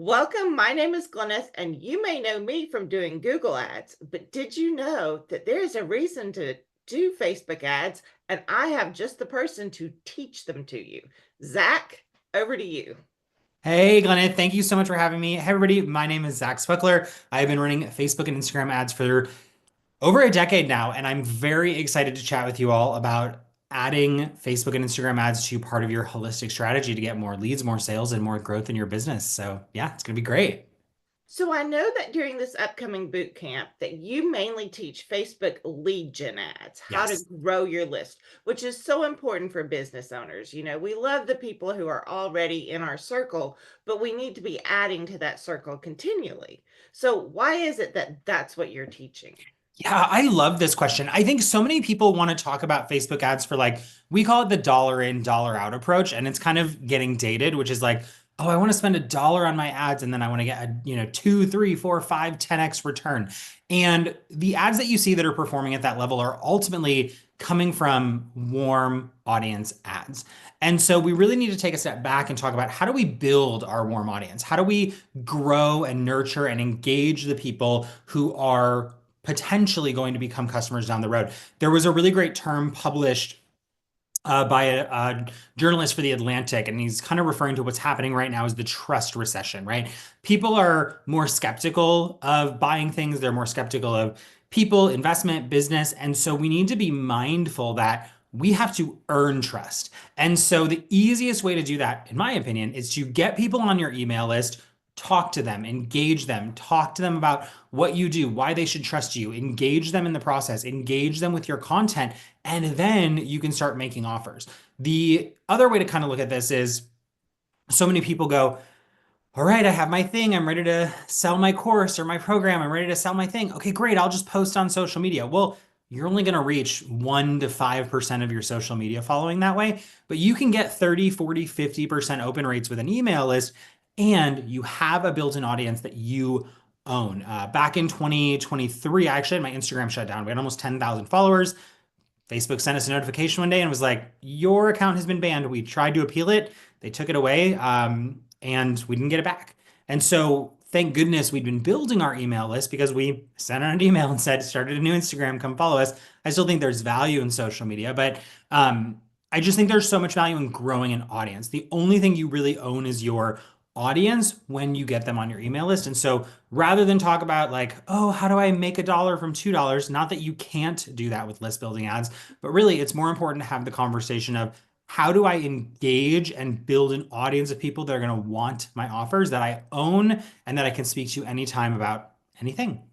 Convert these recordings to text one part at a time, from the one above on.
Welcome. My name is Glynis, and you may know me from doing Google ads, but did you know that there's a reason to do Facebook ads, and I have just the person to teach them to you? Zach, over to you. Hey, Glenn, thank you so much for having me. Hey, everybody, my name is Zach Swickler. I've been running Facebook and Instagram ads for over a decade now, and I'm very excited to chat with you all about adding Facebook and Instagram ads to part of your holistic strategy to get more leads, more sales, and more growth in your business. So, yeah, it's going to be great. So I know that during this upcoming boot camp that you mainly teach Facebook lead gen ads, how to Yes. grow your list, which is so important for business owners. We love the people who are already in our circle, but we need to be adding to that circle continually. So why is it that that's what you're teaching? Yeah, I love this question. I think so many people want to talk about Facebook ads for like, we call it the dollar in, dollar out approach, and it's kind of getting dated, which is like, oh, I want to spend $1 on my ads and then I want to get a, 2, 3, 4, 5, 10x return. And the ads that you see that are performing at that level are ultimately coming from warm audience ads. And so we really need to take a step back and talk about how do we build our warm audience? How do we grow and nurture and engage the people who are potentially going to become customers down the road? There was a really great term published by a journalist for The Atlantic, and he's kind of referring to what's happening right now as the trust recession, right? People are more skeptical of buying things. They're more skeptical of people, investment, business. And so we need to be mindful that we have to earn trust. And so the easiest way to do that, in my opinion, is to get people on your email list, talk to them, engage them, talk to them about what you do, why they should trust you, engage them in the process, engage them with your content, and then you can start making offers. The other way to kind of look at this is so many people go, all right, I have my thing. I'm ready to sell my course or my program. I'm ready to sell my thing. Okay, great. I'll just post on social media. Well, you're only going to reach 1 to 5% of your social media following that way, but you can get 30, 40, 50% open rates with an email list, and you have a built-in audience that you own. Back in 2023, I actually had my Instagram shut down. We had almost 10,000 followers. Facebook sent us a notification one day and was like, your account has been banned. We tried to appeal it. They took it away, and we didn't get it back. And so thank goodness we'd been building our email list because we sent out an email and said, started a new Instagram, come follow us. I still think there's value in social media, but I just think there's so much value in growing an audience. The only thing you really own is your audience when you get them on your email list. And so rather than talk about like, oh, how do I make $1 from $2? Not that you can't do that with list building ads, but really it's more important to have the conversation of how do I engage and build an audience of people that are going to want my offers that I own and that I can speak to anytime about anything.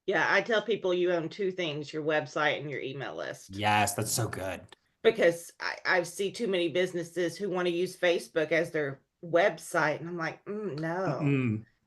Yeah, I tell people you own two things, your website and your email list. Yes, that's so good. Because I see too many businesses who want to use Facebook as their website. And I'm like, no,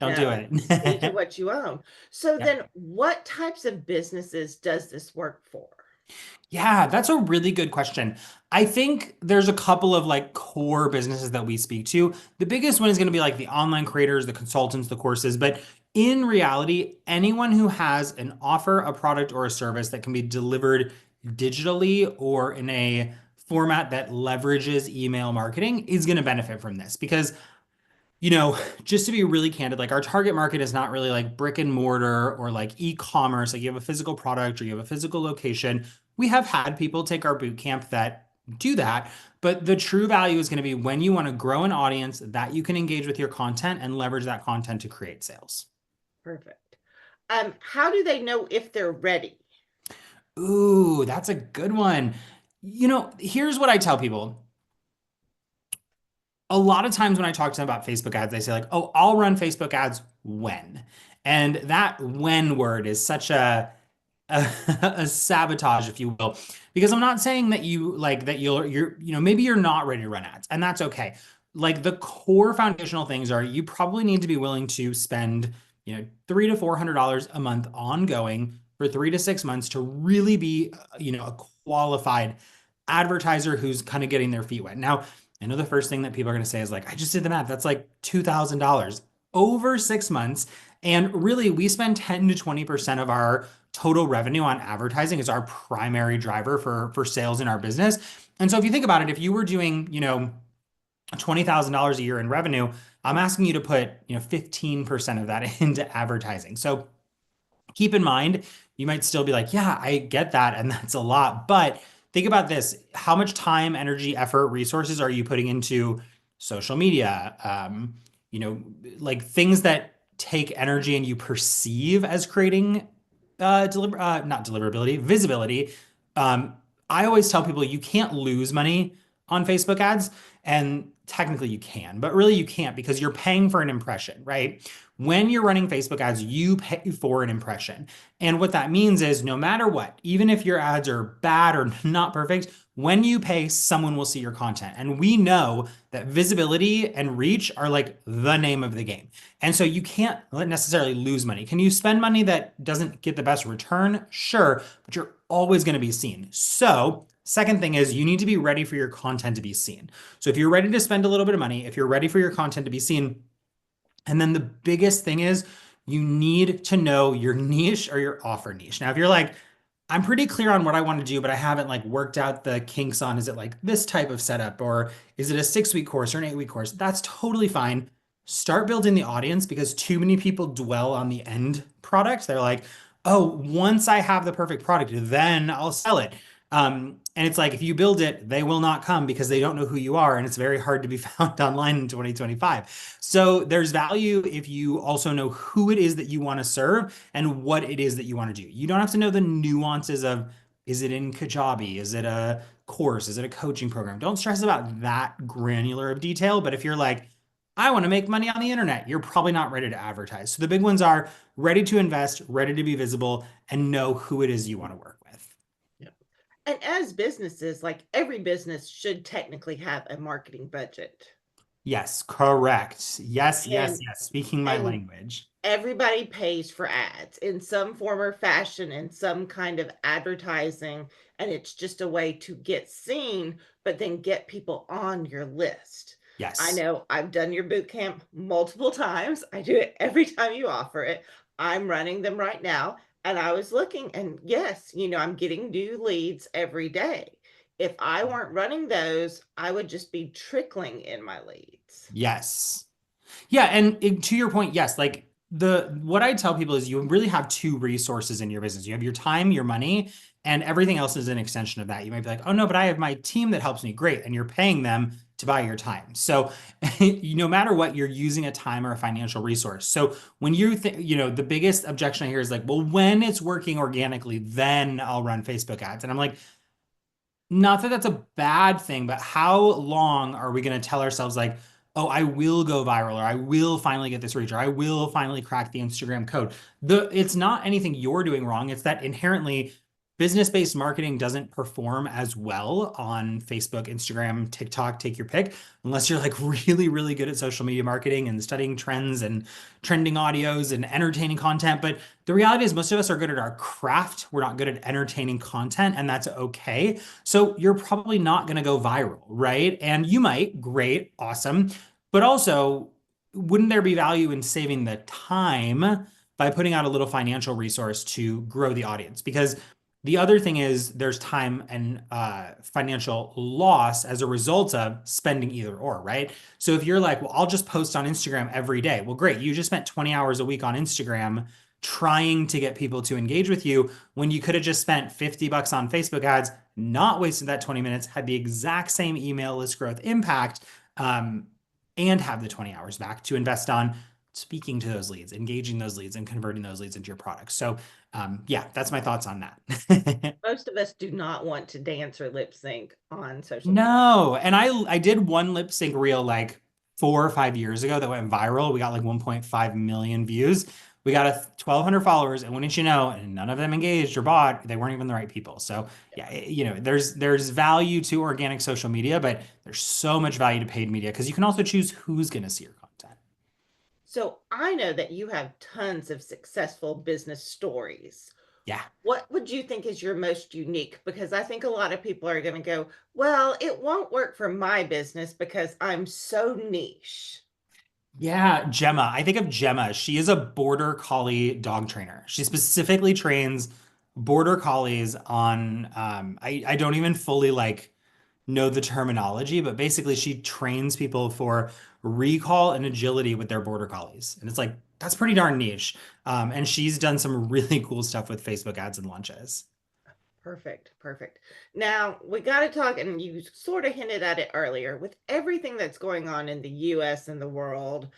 Don't do no, stick to it. what you own. So Yep. then what types of businesses does this work for? Yeah, that's a really good question. I think there's a couple of like core businesses that we speak to. The biggest one is going to be like the online creators, the consultants, the courses. But in reality, anyone who has an offer, a product, or a service that can be delivered digitally or in a format that leverages email marketing is going to benefit from this because just to be really candid, like our target market is not really like brick and mortar or like e-commerce, like you have a physical product or you have a physical location. We have had people take our boot camp that do that, but the true value is going to be when you want to grow an audience that you can engage with your content and leverage that content to create sales. Perfect. How do they know if they're ready? Ooh, that's a good one. Here's what I tell people. A lot of times when I talk to them about Facebook ads, they say like, "Oh, I'll run Facebook ads when." And that when word is such a, a sabotage, if you will, because I'm not saying that you like that maybe you're not ready to run ads, and that's okay. Like the core foundational things are you probably need to be willing to spend, $300 to $400 a month ongoing for 3 to 6 months to really be, a qualified advertiser who's kind of getting their feet wet. Now, I know the first thing that people are going to say is like, I just did the math. That's like $2,000 over 6 months. And really, we spend 10 to 20% of our total revenue on advertising is our primary driver for sales in our business. And so if you think about it, if you were doing, $20,000 a year in revenue, I'm asking you to put, 15% of that into advertising. So keep in mind, you might still be like, yeah, I get that. And that's a lot. But think about this. How much time, energy, effort, resources are you putting into social media? You know, like things that take energy and you perceive as creating not deliverability, visibility. Um, I always tell people you can't lose money on Facebook ads. And technically you can, but really you can't because you're paying for an impression, right? When you're running Facebook ads, you pay for an impression. And what that means is no matter what, even if your ads are bad or not perfect, when you pay, someone will see your content. And we know that visibility and reach are like the name of the game. And so you can't necessarily lose money. Can you spend money that doesn't get the best return? Sure, but you're always going to be seen. So, second thing is you need to be ready for your content to be seen. So, if you're ready to spend a little bit of money, if you're ready for your content to be seen, and then the biggest thing is you need to know your niche or your offer niche. Now, if you're like, I'm pretty clear on what I want to do, but I haven't like worked out the kinks on, is it like this type of setup or is it a 6 week course or an 8 week course? That's totally fine. Start building the audience because too many people dwell on the end product. They're like, oh, once I have the perfect product, then I'll sell it. And it's like if you build it, they will not come because they don't know who you are, and it's very hard to be found online in 2025. So there's value if you also know who it is that you want to serve and what it is that you want to do. You don't have to know the nuances of is it in Kajabi? Is it a course? Is it a coaching program? Don't stress about that granular of detail. But if you're like, I want to make money on the internet, you're probably not ready to advertise. So the big ones are ready to invest, ready to be visible, and know who it is you want to work with. Yeah. And as businesses, like every business should technically have a marketing budget. Yes, correct. Yes, yes, And yes. Speaking my and language. everybody pays for ads in some form or fashion in some kind of advertising, and it's just a way to get seen but then get people on your list. I Yes. know I've done your boot camp multiple times. I do it every time you offer it. I'm running them right now, and I was looking, and yes, I'm getting new leads every day. If I weren't running those, I would just be trickling in my leads. Yes. Yeah, and to your point, yes, like the what I tell people is you really have two resources in your business. You have your time, your money, and everything else is an extension of that. You might be like, "Oh no, but I have my team that helps me." Great, and you're paying them to buy your time. So, no matter what, you're using a time or a financial resource. So, when you think, the biggest objection I hear is like, "Well, when it's working organically, then I'll run Facebook ads." And I'm like, not that that's a bad thing, but how long are we going to tell ourselves like, oh, I will go viral, or I will finally get this reach, or I will finally crack the Instagram code? It's not anything you're doing wrong. It's that inherently business-based marketing doesn't perform as well on Facebook, Instagram, TikTok, take your pick, unless you're like really, really good at social media marketing and studying trends and trending audios and entertaining content. But the reality is most of us are good at our craft. We're not good at entertaining content, and that's okay. So you're probably not going to go viral, right? And you might, great, awesome. But also, wouldn't there be value in saving the time by putting out a little financial resource to grow the audience? Because the other thing is there's time and financial loss as a result of spending either or, right? So if you're like, well, I'll just post on Instagram every day. Well, great. You just spent 20 hours a week on Instagram trying to get people to engage with you when you could have just spent $50 on Facebook ads, not wasted that 20 minutes, had the exact same email list growth impact, and have the 20 hours back to invest on speaking to those leads, engaging those leads, and converting those leads into your products. So, yeah, that's my thoughts on that. Most of us do not want to dance or lip sync on social media. No, and I did one lip sync reel like 4 or 5 years ago that went viral. We got like 1.5 million views. We got 1,200 followers, and wouldn't you know, and none of them engaged or bought. They weren't even the right people. So yeah, there's value to organic social media, but there's so much value to paid media because you can also choose who's going to see your content. So I know that you have tons of successful business stories. Yeah. What would you think is your most unique? Because I think a lot of people are going to go, well, it won't work for my business because I'm so niche. Yeah, Gemma. I think of Gemma. She is a border collie dog trainer. She specifically trains border collies on I don't even fully like know the terminology, but basically she trains people for recall and agility with their border collies. And it's like, that's pretty darn niche. And she's done some really cool stuff with Facebook ads and launches. Perfect, perfect. Now we got to talk, and you sort of hinted at it earlier, with everything that's going on in the US and the world.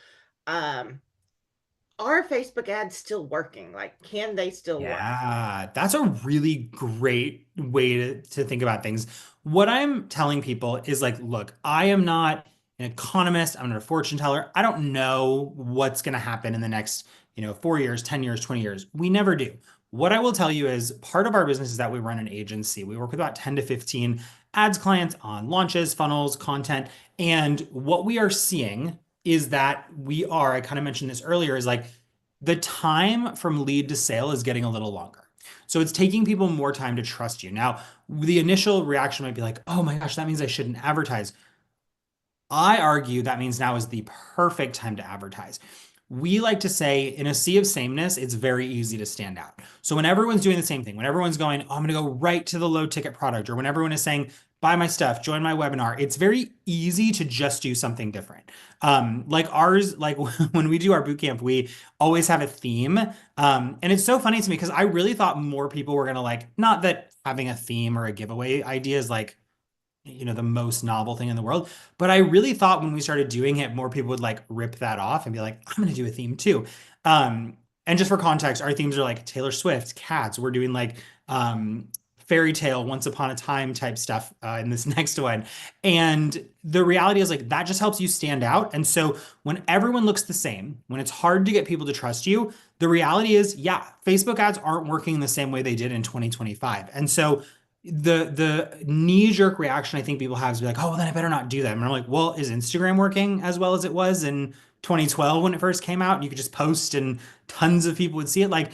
Um, are Facebook ads still working? Like, can they still work? Yeah, that's a really great way to think about things. What I'm telling people is like, look, I am not an economist, I'm not a fortune teller. I don't know what's going to happen in the next, 4 years, 10 years, 20 years. We never do. What I will tell you is part of our business is that we run an agency. We work with about 10 to 15 ads clients on launches, funnels, content. And what we are seeing is that I kind of mentioned this earlier, is like the time from lead to sale is getting a little longer. So it's taking people more time to trust you. Now, the initial reaction might be like, oh my gosh, that means I shouldn't advertise. I argue that means now is the perfect time to advertise. We like to say in a sea of sameness, it's very easy to stand out. So when everyone's doing the same thing, when everyone's going, oh, I'm going to go right to the low ticket product, or when everyone is saying, buy my stuff, join my webinar, it's very easy to just do something different. Like ours, like when we do our boot camp, we always have a theme. And it's so funny to me because I really thought more people were going to like, not that having a theme or a giveaway idea is like, the most novel thing in the world. But I really thought when we started doing it, more people would like rip that off and be like, I'm going to do a theme too. And just for context, our themes are like Taylor Swift, cats. We're doing like fairy tale, once upon a time type stuff in this next one. And the reality is like that just helps you stand out. And so when everyone looks the same, when it's hard to get people to trust you, the reality is, yeah, Facebook ads aren't working the same way they did in 2025. And so the knee-jerk reaction I think people have is be like, oh, well, then I better not do that. And I'm like, well, is Instagram working as well as it was in 2012 when it first came out? And you could just post and tons of people would see it. Like,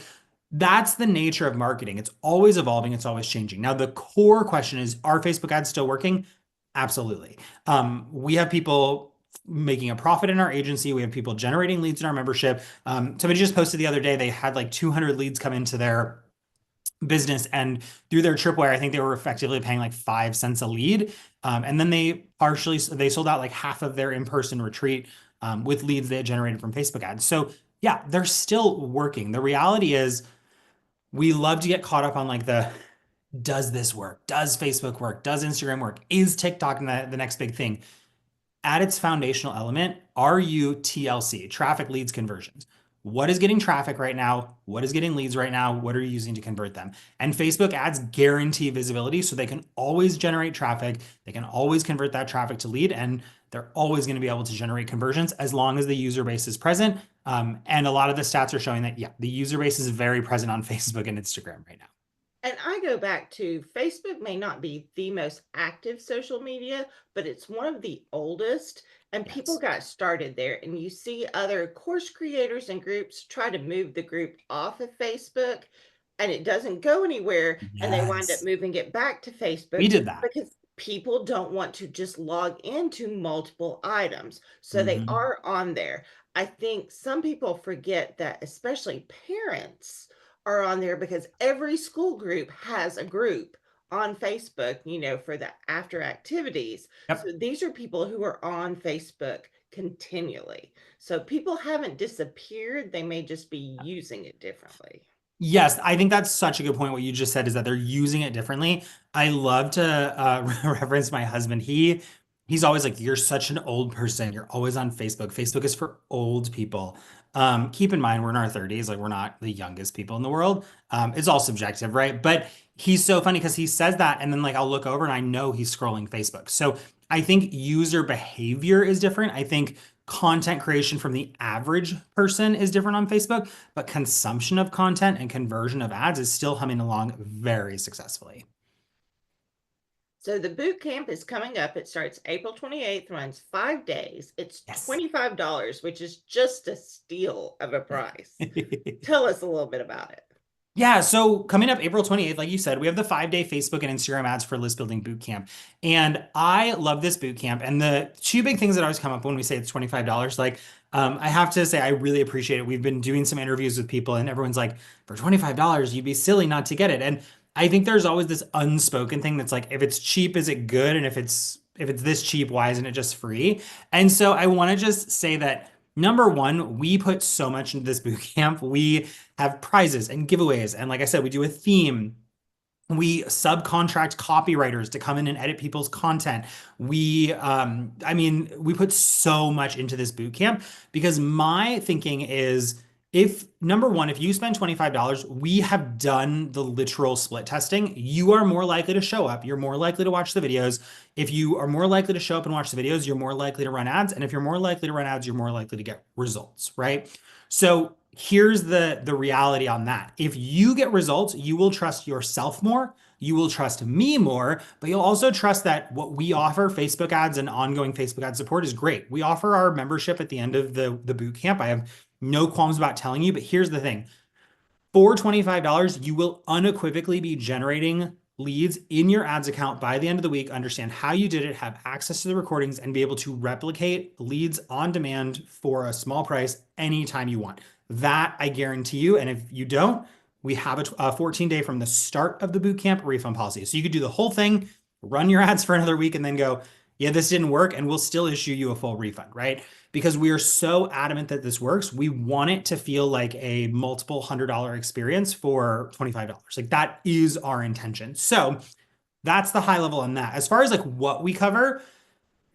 that's the nature of marketing. It's always evolving, it's always changing. Now, the core question is, are Facebook ads still working? Absolutely. We have people making a profit in our agency. We have people generating leads in our membership. Somebody just posted the other day, they had like 200 leads come into their business, and through their tripwire, I think they were effectively paying like 5 cents a lead. And then they sold out like half of their in-person retreat with leads they had generated from Facebook ads. So yeah, they're still working. The reality is we love to get caught up on like does this work? Does Facebook work? Does Instagram work? Is TikTok the next big thing? At its foundational element, are you TLC, traffic leads conversions? What is getting traffic right now? What is getting leads right now? What are you using to convert them? And Facebook ads guarantee visibility so they can always generate traffic. They can always convert that traffic to lead, and they're always going to be able to generate conversions as long as the user base is present. And a lot of the stats are showing that, yeah, the user base is very present on Facebook and Instagram right now. And I go back to Facebook may not be the most active social media, but it's one of the oldest, and people Yes. got started there. And you see other course creators and groups try to move the group off of Facebook, and it doesn't go anywhere, and they wind up Yes. moving it back to We Facebook did that. because people don't want to just log into multiple items. So they Mhm. are on there. I think some people forget that, especially parents are on there, because every school group has a group on Facebook, for the after activities. So Yep. these are people who are on Facebook continually. So people haven't disappeared, they may just be using it differently. Yes, I think that's such a good point. What you just said is that they're using it differently. I love to reference my husband. He's always like, "You're such an old person. You're always on Facebook. Facebook is for old people." Keep in mind, we're in our 30s. Like, we're not the youngest people in the world. It's all subjective, right? But he's so funny because he says that, and then like I'll look over and I know he's scrolling Facebook. So I think user behavior is different. I think content creation from the average person is different on Facebook, but consumption of content and conversion of ads is still humming along very successfully. So the boot camp is coming up. It starts April 28th, runs 5 days. It's Yes. $25, which is just a steal of a price. Tell us a little bit about it. Yeah, so coming up April 28th, like you said, we have the 5 day Facebook and Instagram ads for list building boot camp. And I love this boot camp. And the two big things that always come up when we say it's $25, like I have to say, I really appreciate it. We've been doing some interviews with people, and everyone's like, for $25, you'd be silly not to get it. And I think there's always this unspoken thing that's like, if it's cheap, is it good? And if it's this cheap, why isn't it just free? And so I want to just say that number one, we put so much into this boot camp. We have prizes and giveaways. And like I said, we do a theme. We subcontract copywriters to come in and edit people's content. I mean, we put so much into this boot camp because my thinking is, if number one, if you spend $25, we have done the literal split testing. You are more likely to show up. You're more likely to watch the videos. If you are more likely to show up and watch the videos, you're more likely to run ads. And if you're more likely to run ads, you're more likely to get results, right? So here's the reality on that. If you get results, you will trust yourself more. You will trust me more, but you'll also trust that what we offer, Facebook ads and ongoing Facebook ad support, is great. We offer our membership at the end of the boot camp. I have no qualms about telling you, but here's the thing. For $25, you will unequivocally be generating leads in your ads account by the end of the week, understand how you did it, have access to the recordings, and be able to replicate leads on demand for a small price anytime you want. That I guarantee you. And if you don't, we have a 14-day from the start of the bootcamp refund policy. So you could do the whole thing, run your ads for another week, and then go, yeah, this didn't work, and we'll still issue you a full refund, right? Because we are so adamant that this works. We want it to feel like a multiple $100 experience for $25. Like, that is our intention. So that's the high level on that. As far as like what we cover,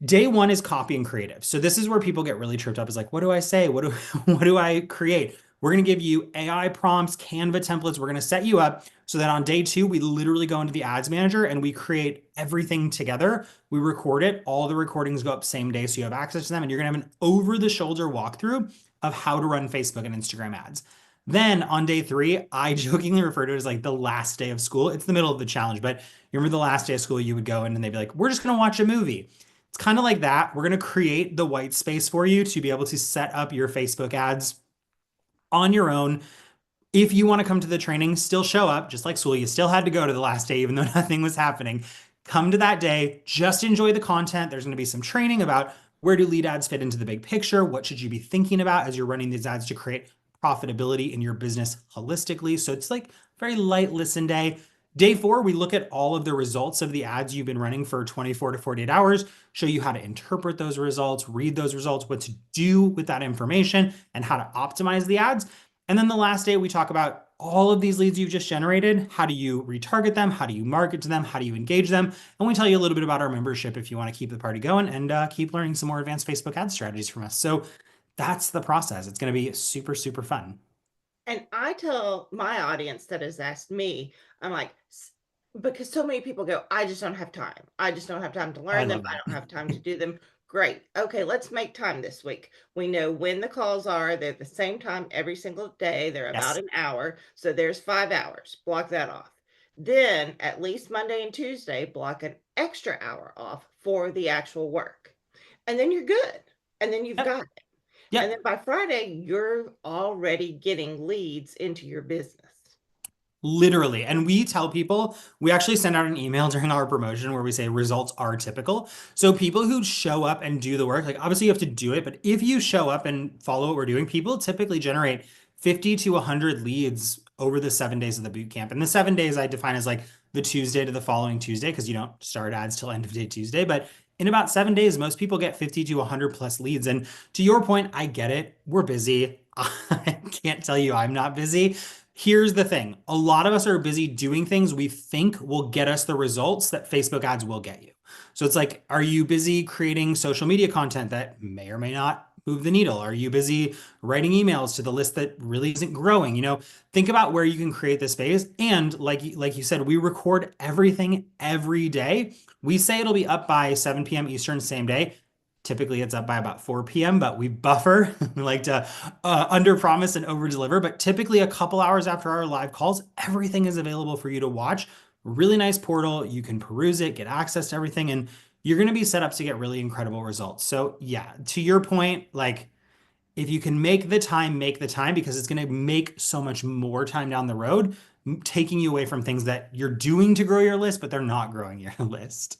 day one is copy and creative. So this is where people get really tripped up, is like, what do I say? What do I create? We're going to give you AI prompts, Canva templates. We're going to set you up so that on day two, we literally go into the ads manager and we create everything together. We record it. All the recordings go up same day, so you have access to them, and you're going to have an over-the-shoulder walkthrough of how to run Facebook and Instagram ads. Then on day three, I jokingly refer to it as like the last day of school. It's the middle of the challenge, but you remember the last day of school, you would go in and they'd be like, we're just going to watch a movie. It's kind of like that. We're going to create the white space for you to be able to set up your Facebook ads on your own. If you want to come to the training, still show up, just like school. You still had to go to the last day, even though nothing was happening. Come to that day, just enjoy the content. There's going to be some training about where do lead ads fit into the big picture? What should you be thinking about as you're running these ads to create profitability in your business holistically? So it's like very light listen day. Day four, we look at all of the results of the ads you've been running for 24 to 48 hours, show you how to interpret those results, read those results, what to do with that information, and how to optimize the ads. And then the last day, we talk about all of these leads you've just generated. How do you retarget them? How do you market to them? How do you engage them? And we tell you a little bit about our membership if you want to keep the party going and keep learning some more advanced Facebook ad strategies from us. So that's the process. It's going to be super, super fun. And I tell my audience that has asked me, I'm like, because so many people go, I just don't have time. I just don't have time to I learn them. love I that. don't have time to do them. Great. Okay, let's make time this week. We know when the calls are. They're the same time every single day. They're about Yes. an hour. So there's 5 hours. Block that off. Then at least Monday and Tuesday, block an extra hour off for the actual work. And then you're good. And then you've Yep. got it. And Yep. then by Friday, you're already getting leads into your business. Literally. And we tell people, we actually send out an email during our promotion where we say results are typical. So people who show up and do the work, like obviously you have to do it, but if you show up and follow what we're doing, people typically generate 50 to 100 leads over the 7 days of the boot camp. And the 7 days I define as like the Tuesday to the following Tuesday, because you don't start ads till end of day Tuesday. But in about 7 days, most people get 50 to 100 plus leads. And to your point, I get it. We're busy. I can't tell you I'm not busy. Here's the thing. A lot of us are busy doing things we think will get us the results that Facebook ads will get you. So it's like, are you busy creating social media content that may or may not move the needle? Are you busy writing emails to the list that really isn't growing? Think about where you can create the space. And like you said, we record everything every day. We say it'll be up by 7 p.m. Eastern, same day. Typically, it's up by about 4 p.m., but we buffer. We like to under promise and over deliver. But typically, a couple hours after our live calls, everything is available for you to watch. Really nice portal. You can peruse it, get access to everything, and you're going to be set up to get really incredible results. So, yeah, to your point, like if you can make the time, because it's going to make so much more time down the road, taking you away from things that you're doing to grow your list, but they're not growing your list.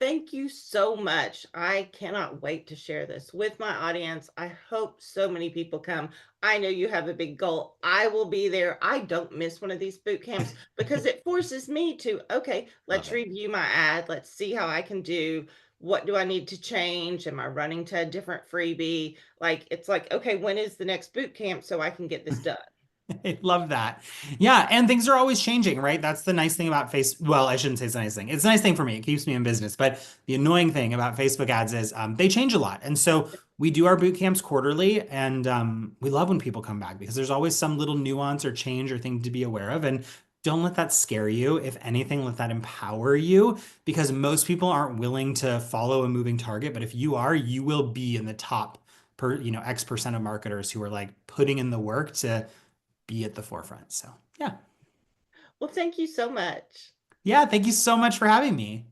Thank you so much. I cannot wait to share this with my audience. I hope so many people come. I know you have a big goal. I will be there. I don't miss one of these boot camps because it forces me to, okay, Love let's it. review my ad. Let's see how I can do. What do I need to change? Am I running to a different freebie? Like, it's like, okay, when is the next boot camp so I can get this done? I love that. Yeah, and things are always changing, right? That's the nice thing about well, I shouldn't say it's a nice thing. It's a nice thing for me. It keeps me in business. But the annoying thing about Facebook ads is they change a lot. And so we do our boot camps quarterly, and we love when people come back because there's always some little nuance or change or thing to be aware of. And don't let that scare you. If anything, let that empower you because most people aren't willing to follow a moving target. But if you are, you will be in the top X% of marketers who are like putting in the work to be at the forefront. So, yeah. Well, thank you so much. Yeah. Thank you so much for having me.